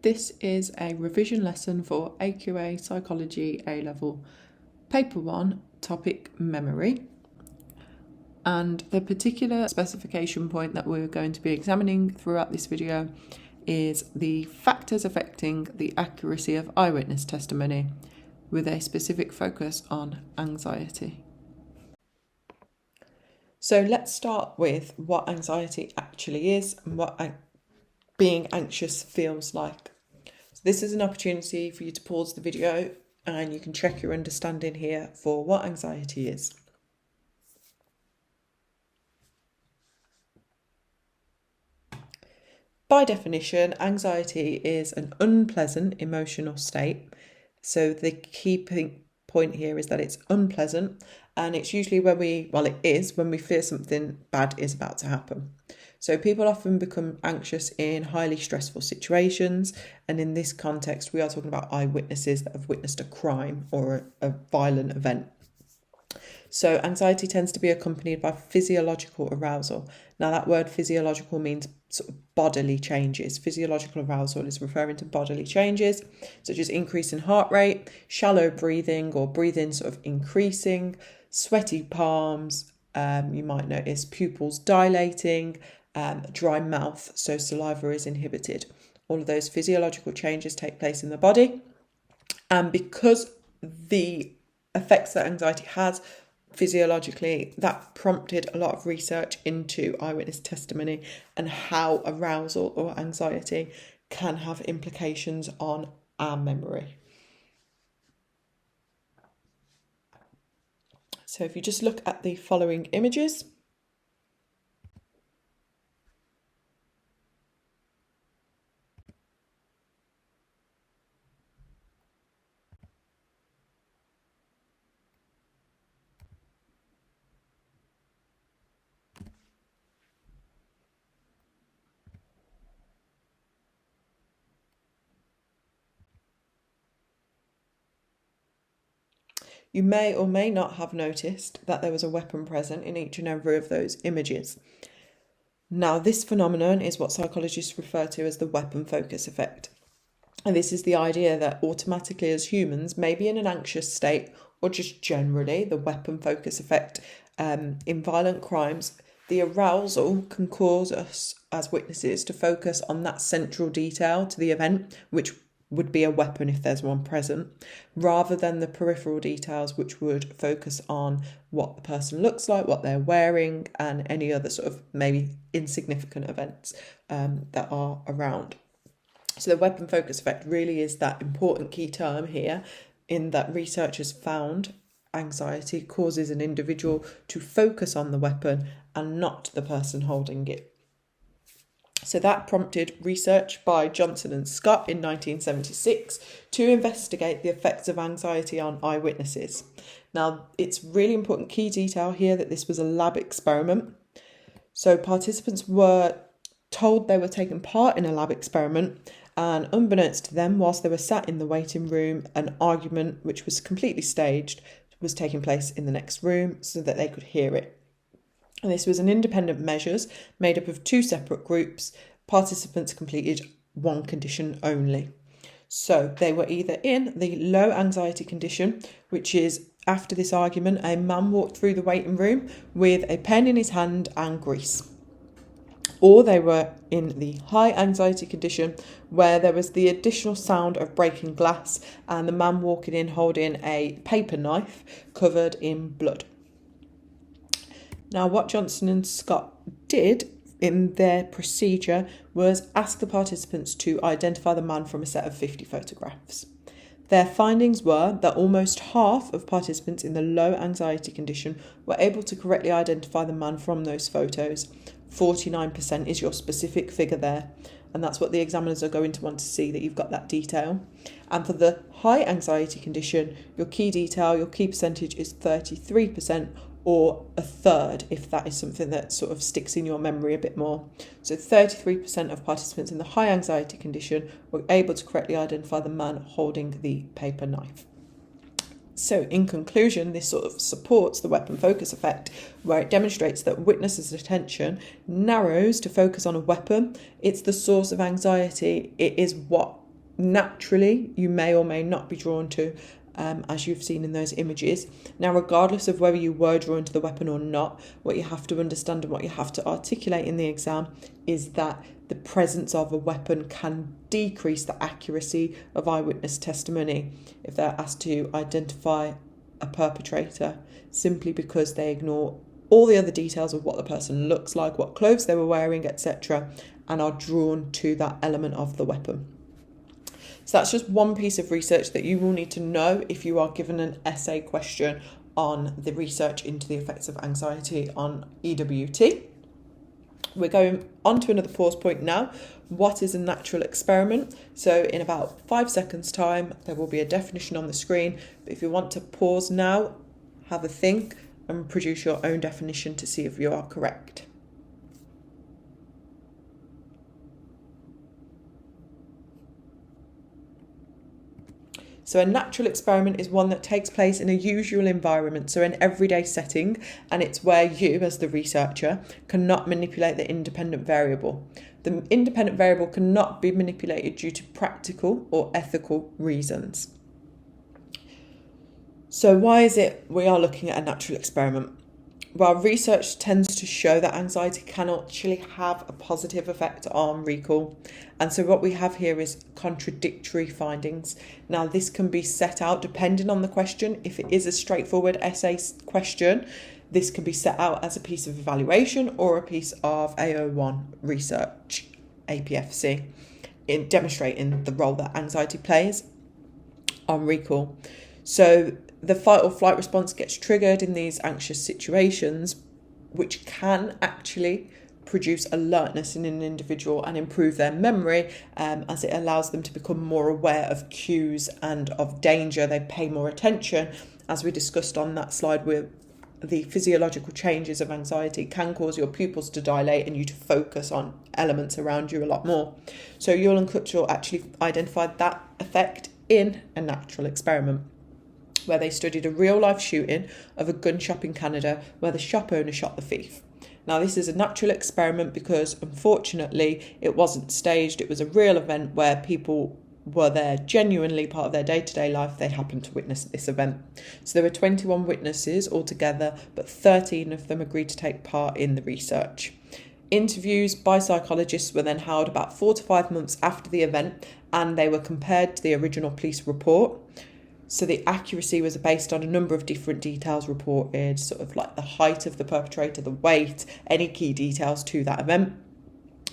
This is a revision lesson for AQA Psychology A-Level, Paper 1, Topic Memory. And the particular specification point that we're going to be examining throughout this video is the factors affecting the accuracy of eyewitness testimony, with a specific focus on anxiety. So let's start with what anxiety actually is and what being anxious feels like. So this is an opportunity for you to pause the video and you can check your understanding here for what anxiety is. By definition, anxiety is an unpleasant emotional state. So the key point here is that it's unpleasant, and it's usually when we fear something bad is about to happen. So people often become anxious in highly stressful situations, and in this context we are talking about eyewitnesses that have witnessed a crime or a violent event. So anxiety tends to be accompanied by physiological arousal. Now that word physiological means sort of bodily changes. Physiological arousal is referring to bodily changes such as increase in heart rate, shallow breathing or breathing sort of increasing, sweaty palms, you might notice pupils dilating, dry mouth, so saliva is inhibited. All of those physiological changes take place in the body, and because the effects that anxiety has physiologically, that prompted a lot of research into eyewitness testimony and how arousal or anxiety can have implications on our memory. So if you just look at the following images. You may or may not have noticed that there was a weapon present in each and every of those images. Now, this phenomenon is what psychologists refer to as the weapon focus effect. And this is the idea that automatically as humans, maybe in an anxious state or just generally, the weapon focus effect in violent crimes, the arousal can cause us as witnesses to focus on that central detail to the event, which would be a weapon if there's one present, rather than the peripheral details which would focus on what the person looks like, what they're wearing, and any other sort of maybe insignificant events that are around. So the weapon focus effect really is that important key term here, in that researchers found anxiety causes an individual to focus on the weapon and not the person holding it. So that prompted research by Johnson and Scott in 1976 to investigate the effects of anxiety on eyewitnesses. Now, it's really important key detail here that this was a lab experiment. So participants were told they were taking part in a lab experiment, and unbeknownst to them, whilst they were sat in the waiting room, an argument which was completely staged was taking place in the next room so that they could hear it. And this was an independent measures made up of two separate groups. Participants completed one condition only. So they were either in the low anxiety condition, which is after this argument, a man walked through the waiting room with a pen in his hand and grease. Or they were in the high anxiety condition, where there was the additional sound of breaking glass and the man walking in holding a paper knife covered in blood. Now, what Johnson and Scott did in their procedure was ask the participants to identify the man from a set of 50 photographs. Their findings were that almost half of participants in the low anxiety condition were able to correctly identify the man from those photos. 49% is your specific figure there, and that's what the examiners are going to want to see, that you've got that detail. And for the high anxiety condition, your key detail, your key percentage is 33%, or a third, if that is something that sort of sticks in your memory a bit more. So 33% of participants in the high anxiety condition were able to correctly identify the man holding the paper knife. So in conclusion, this sort of supports the weapon focus effect, where it demonstrates that witnesses' attention narrows to focus on a weapon. It's the source of anxiety. It is what naturally you may or may not be drawn to, as you've seen in those images. Now, regardless of whether you were drawn to the weapon or not, what you have to understand and what you have to articulate in the exam is that the presence of a weapon can decrease the accuracy of eyewitness testimony if they're asked to identify a perpetrator, simply because they ignore all the other details of what the person looks like, what clothes they were wearing, etc., and are drawn to that element of the weapon. So that's just one piece of research that you will need to know if you are given an essay question on the research into the effects of anxiety on EWT. We're going on to another pause point now. What is a natural experiment? So in about 5 seconds time, there will be a definition on the screen. But if you want to pause now, have a think and produce your own definition to see if you are correct. So a natural experiment is one that takes place in a usual environment, so an everyday setting, and it's where you, as the researcher, cannot manipulate the independent variable. The independent variable cannot be manipulated due to practical or ethical reasons. So why is it we are looking at a natural experiment? Well, research tends to show that anxiety can actually have a positive effect on recall. And so what we have here is contradictory findings. Now, this can be set out depending on the question. If it is a straightforward essay question, this can be set out as a piece of evaluation or a piece of AO1 research, APFC, in demonstrating the role that anxiety plays on recall. So the fight or flight response gets triggered in these anxious situations, which can actually produce alertness in an individual and improve their memory, as it allows them to become more aware of cues and of danger. They pay more attention, as we discussed on that slide, where the physiological changes of anxiety can cause your pupils to dilate and you to focus on elements around you a lot more. So Yuille Cutshall actually identified that effect in a natural experiment, where they studied a real-life shooting of a gun shop in Canada where the shop owner shot the thief. Now, this is a natural experiment because, unfortunately, it wasn't staged. It was a real event where people were there genuinely part of their day-to-day life. They happened to witness this event. So there were 21 witnesses altogether, but 13 of them agreed to take part in the research. Interviews by psychologists were then held about 4 to 5 months after the event, and they were compared to the original police report. So the accuracy was based on a number of different details reported, sort of like the height of the perpetrator, the weight, any key details to that event.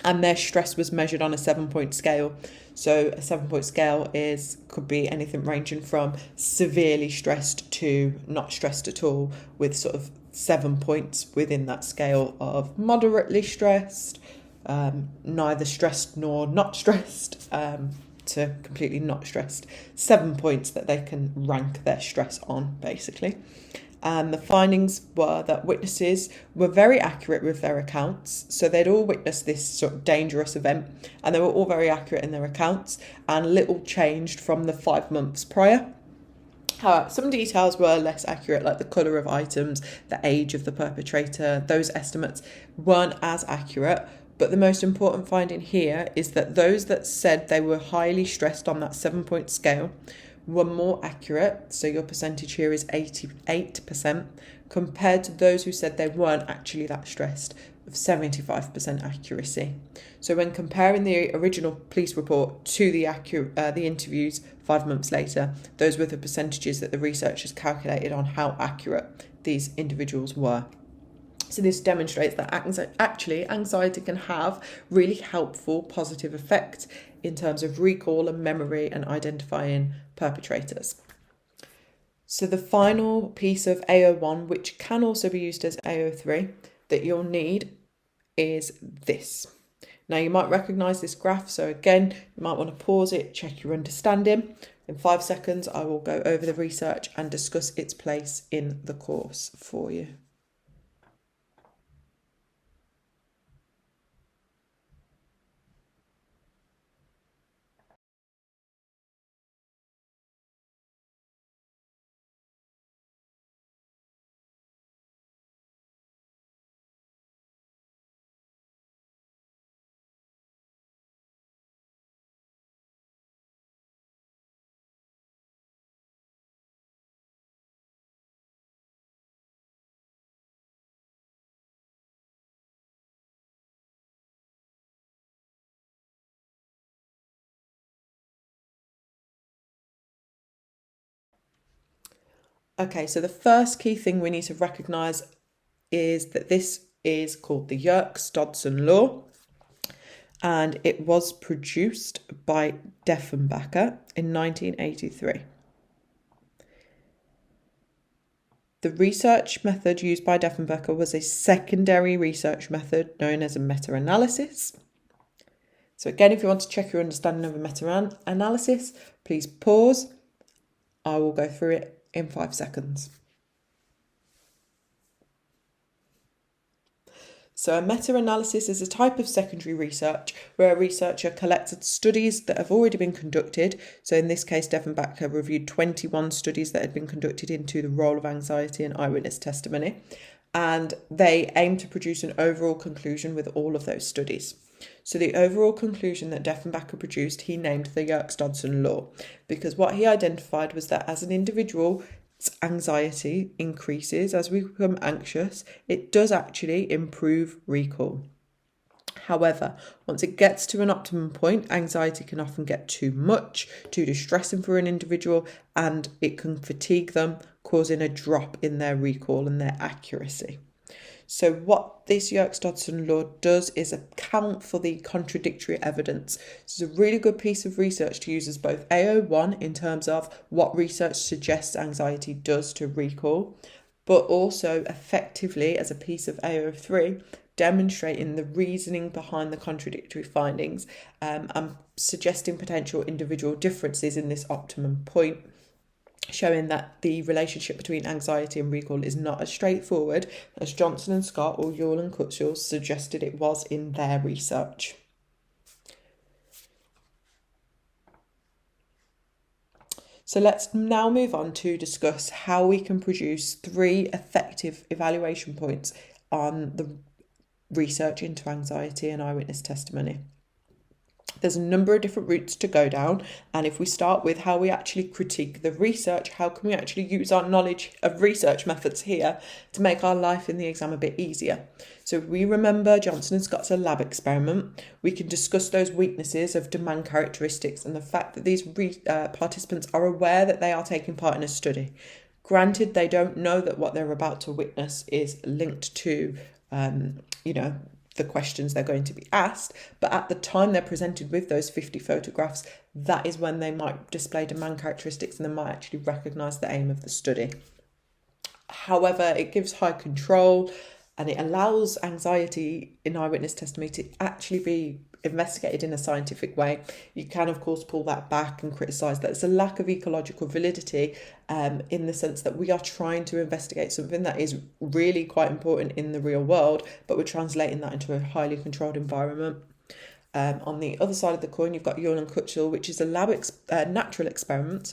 And their stress was measured on a 7-point scale. So a 7-point scale could be anything ranging from severely stressed to not stressed at all, with sort of 7 points within that scale of moderately stressed, neither stressed nor not stressed, to completely not stressed. 7 points that they can rank their stress on, basically. And the findings were that witnesses were very accurate with their accounts. So they'd all witnessed this sort of dangerous event, and they were all very accurate in their accounts, and little changed from the 5 months prior. However, some details were less accurate, like the colour of items, the age of the perpetrator. Those estimates weren't as accurate. But the most important finding here is that those that said they were highly stressed on that 7-point scale were more accurate. So your percentage here is 88%, compared to those who said they weren't actually that stressed, of 75% accuracy. So when comparing the original police report to the interviews 5 months later, those were the percentages that the researchers calculated on how accurate these individuals were. So this demonstrates that actually anxiety can have really helpful positive effects in terms of recall and memory and identifying perpetrators. So the final piece of AO1, which can also be used as AO3, that you'll need is this. Now, you might recognise this graph, so again, you might want to pause it, check your understanding. In 5 seconds, I will go over the research and discuss its place in the course for you. Okay, so the first key thing we need to recognise is that this is called the Yerkes-Dodson law, and it was produced by Deffenbacher in 1983. The research method used by Deffenbacher was a secondary research method known as a meta-analysis. So again, if you want to check your understanding of a meta-analysis, please pause. I will go through it in 5 seconds. So a meta-analysis is a type of secondary research where a researcher collected studies that have already been conducted. So in this case, Deffenbacher reviewed 21 studies that had been conducted into the role of anxiety and eyewitness testimony. And they aim to produce an overall conclusion with all of those studies. So the overall conclusion that Deffenbacher produced, he named the Yerkes-Dodson law, because what he identified was that as an individual, anxiety increases as we become anxious, it does actually improve recall. However, once it gets to an optimum point, anxiety can often get too much, too distressing for an individual, and it can fatigue them, causing a drop in their recall and their accuracy. So what this Yerkes-Dodson law does is account for the contradictory evidence. This is a really good piece of research to use as both AO1 in terms of what research suggests anxiety does to recall, but also effectively as a piece of AO3 demonstrating the reasoning behind the contradictory findings and suggesting potential individual differences in this optimum point, showing that the relationship between anxiety and recall is not as straightforward as Johnson and Scott or Yuille and Cutshall suggested it was in their research. So let's now move on to discuss how we can produce 3 effective evaluation points on the research into anxiety and eyewitness testimony. There's a number of different routes to go down, and if we start with how we actually critique the research, how can we actually use our knowledge of research methods here to make our life in the exam a bit easier? So if we remember Johnson and Scott's lab experiment, we can discuss those weaknesses of demand characteristics and the fact that these participants are aware that they are taking part in a study. Granted, they don't know that what they're about to witness is linked to, the questions they're going to be asked, but at the time they're presented with those 50 photographs, that is when they might display demand characteristics and they might actually recognise the aim of the study. However, it gives high control and it allows anxiety in eyewitness testimony to actually be investigated in a scientific way. You can, of course, pull that back and criticise that it's a lack of ecological validity in the sense that we are trying to investigate something that is really quite important in the real world, but we're translating that into a highly controlled environment. On the other side of the coin, you've got Yuille and Cutshall, which is a natural experiment,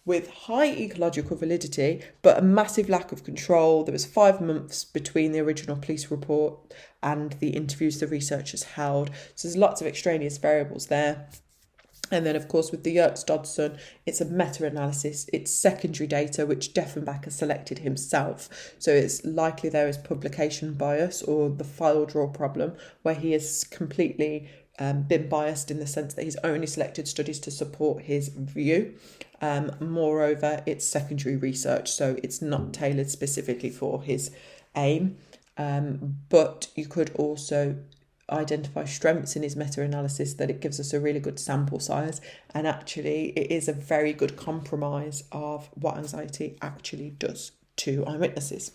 with high ecological validity, but a massive lack of control. There was 5 months between the original police report and the interviews the researchers held. So there's lots of extraneous variables there. And then, of course, with the Yerkes-Dodson, it's a meta-analysis. It's secondary data, which Deffenbacher selected himself. So it's likely there is publication bias or the file draw problem, where he has completely been biased in the sense that he's only selected studies to support his view. Moreover, it's secondary research, so it's not tailored specifically for his aim. But you could also identify strengths in his meta-analysis, that it gives us a really good sample size, and actually it is a very good compromise of what anxiety actually does to eyewitnesses.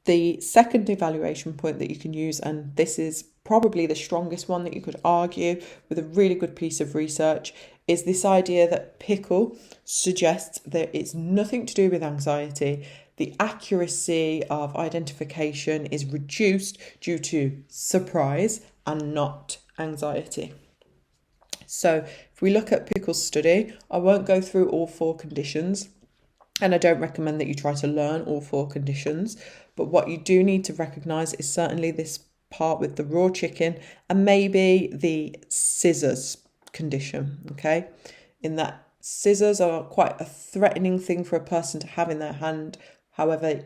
The second evaluation point that you can use, and this is probably the strongest one that you could argue with a really good piece of research, is this idea that Pickle suggests that it's nothing to do with anxiety. The accuracy of identification is reduced due to surprise and not anxiety. So if we look at Pickle's study, I won't go through all 4 conditions, and I don't recommend that you try to learn all 4 conditions, but what you do need to recognise is certainly this part with the raw chicken and maybe the scissors condition, okay? In that scissors are quite a threatening thing for a person to have in their hand. However,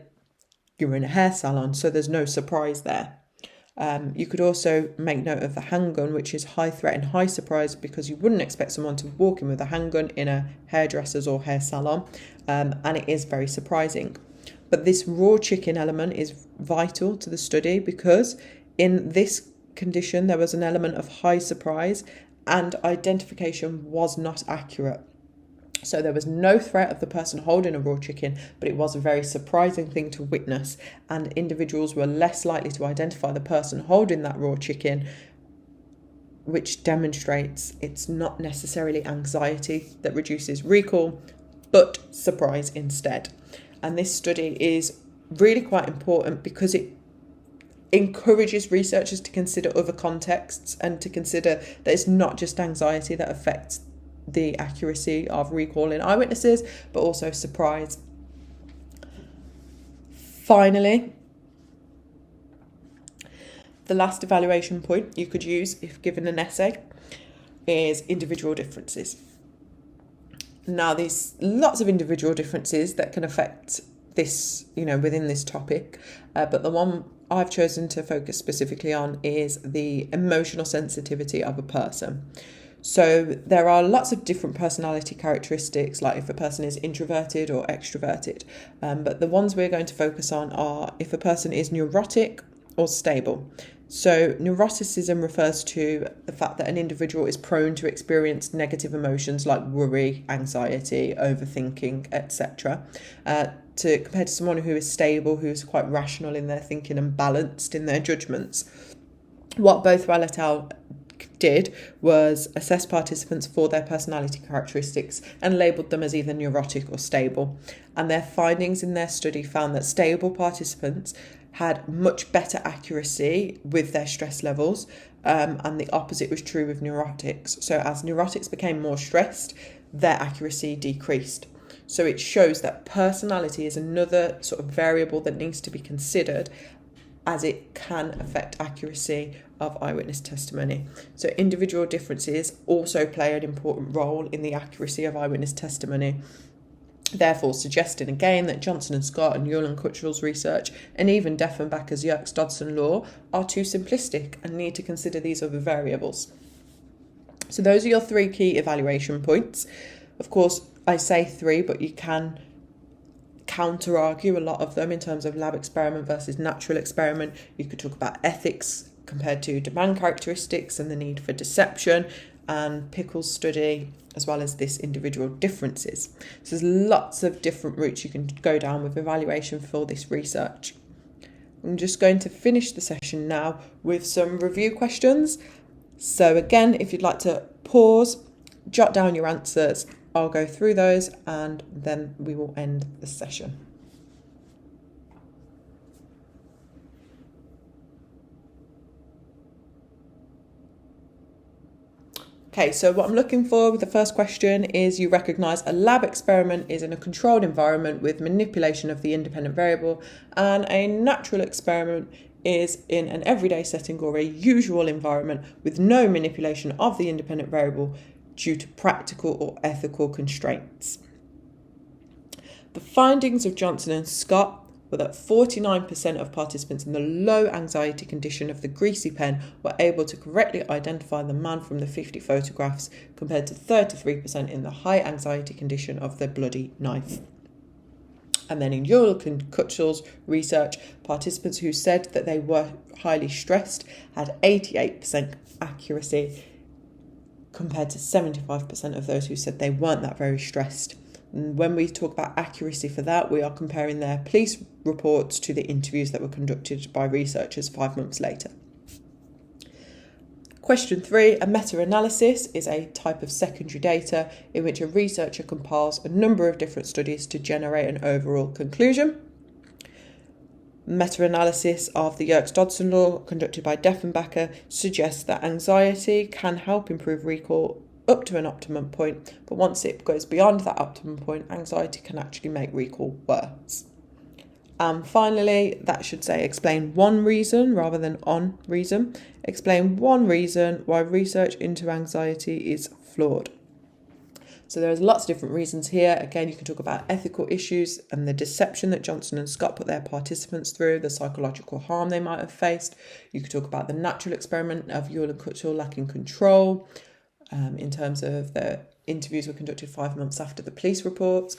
you're in a hair salon, so there's no surprise there. You could also make note of the handgun, which is high threat and high surprise, because you wouldn't expect someone to walk in with a handgun in a hairdresser's or hair salon, and it is very surprising. But this raw chicken element is vital to the study, because in this condition there was an element of high surprise and identification was not accurate. So there was no threat of the person holding a raw chicken, but it was a very surprising thing to witness, and individuals were less likely to identify the person holding that raw chicken, which demonstrates it's not necessarily anxiety that reduces recall, but surprise instead. And this study is really quite important because it encourages researchers to consider other contexts and to consider that it's not just anxiety that affects the accuracy of recalling eyewitnesses, but also surprise. Finally, the last evaluation point you could use if given an essay is individual differences. Now, there's lots of individual differences that can affect this, within this topic, but the one I've chosen to focus specifically on is the emotional sensitivity of a person. So there are lots of different personality characteristics, like if a person is introverted or extroverted, but the ones we're going to focus on are if a person is neurotic or stable. So neuroticism refers to the fact that an individual is prone to experience negative emotions like worry, anxiety, overthinking, etc. Compared to someone who is stable, who is quite rational in their thinking and balanced in their judgments. What both Yuille et al. Did was assess participants for their personality characteristics and labelled them as either neurotic or stable. And their findings in their study found that stable participants had much better accuracy with their stress levels, and the opposite was true with neurotics. So as neurotics became more stressed, their accuracy decreased. So it shows that personality is another sort of variable that needs to be considered, as it can affect accuracy of eyewitness testimony. So individual differences also play an important role in the accuracy of eyewitness testimony, therefore suggesting again that Johnson and Scott and Yuille and Cutshall's research and even Deffenbacher's Yerkes-Dodson law are too simplistic and need to consider these other variables. So those are your 3 key evaluation points. Of course, I say 3, but you can counter argue a lot of them in terms of lab experiment versus natural experiment. You could talk about ethics compared to demand characteristics and the need for deception, and Pickle's study, as well as this individual differences. So there's lots of different routes you can go down with evaluation for this research. I'm just going to finish the session now with some review questions. So again, if you'd like to pause, jot down your answers, I'll go through those and then we will end the session. Okay, so what I'm looking for with the first question is you recognise a lab experiment is in a controlled environment with manipulation of the independent variable, and a natural experiment is in an everyday setting or a usual environment with no manipulation of the independent variable due to practical or ethical constraints. The findings of Johnson and Scott were that 49% of participants in the low anxiety condition of the greasy pen were able to correctly identify the man from the 50 photographs, compared to 33% in the high anxiety condition of the bloody knife. And then in Yuille Cutshall's research, participants who said that they were highly stressed had 88% accuracy, compared to 75% of those who said they weren't that very stressed. And when we talk about accuracy for that, we are comparing their police reports to the interviews that were conducted by researchers 5 months later. Question 3, a meta-analysis is a type of secondary data in which a researcher compiles a number of different studies to generate an overall conclusion. Meta-analysis of the Yerkes-Dodson law conducted by Deffenbacher suggests that anxiety can help improve recall up to an optimum point, but once it goes beyond that optimum point, anxiety can actually make recall worse. And finally, that should say explain one reason rather than on reason. Explain one reason why research into anxiety is flawed. So there's lots of different reasons here. Again, you can talk about ethical issues and the deception that Johnson and Scott put their participants through, the psychological harm they might have faced. You could talk about the natural experiment of Yuille and Cutshall lacking control in terms of the interviews were conducted 5 months after the police reports.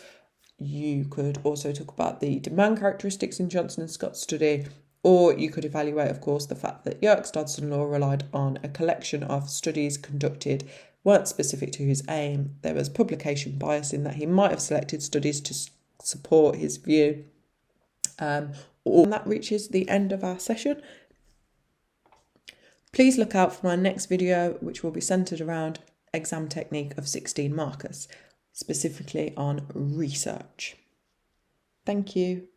You could also talk about the demand characteristics in Johnson and Scott's study, or you could evaluate, of course, the fact that Yerkes-Dodson law relied on a collection of studies conducted weren't specific to his aim. There was publication bias in that he might have selected studies to support his view. And that reaches the end of our session. Please look out for my next video, which will be centred around exam technique of 16 markers, specifically on research. Thank you.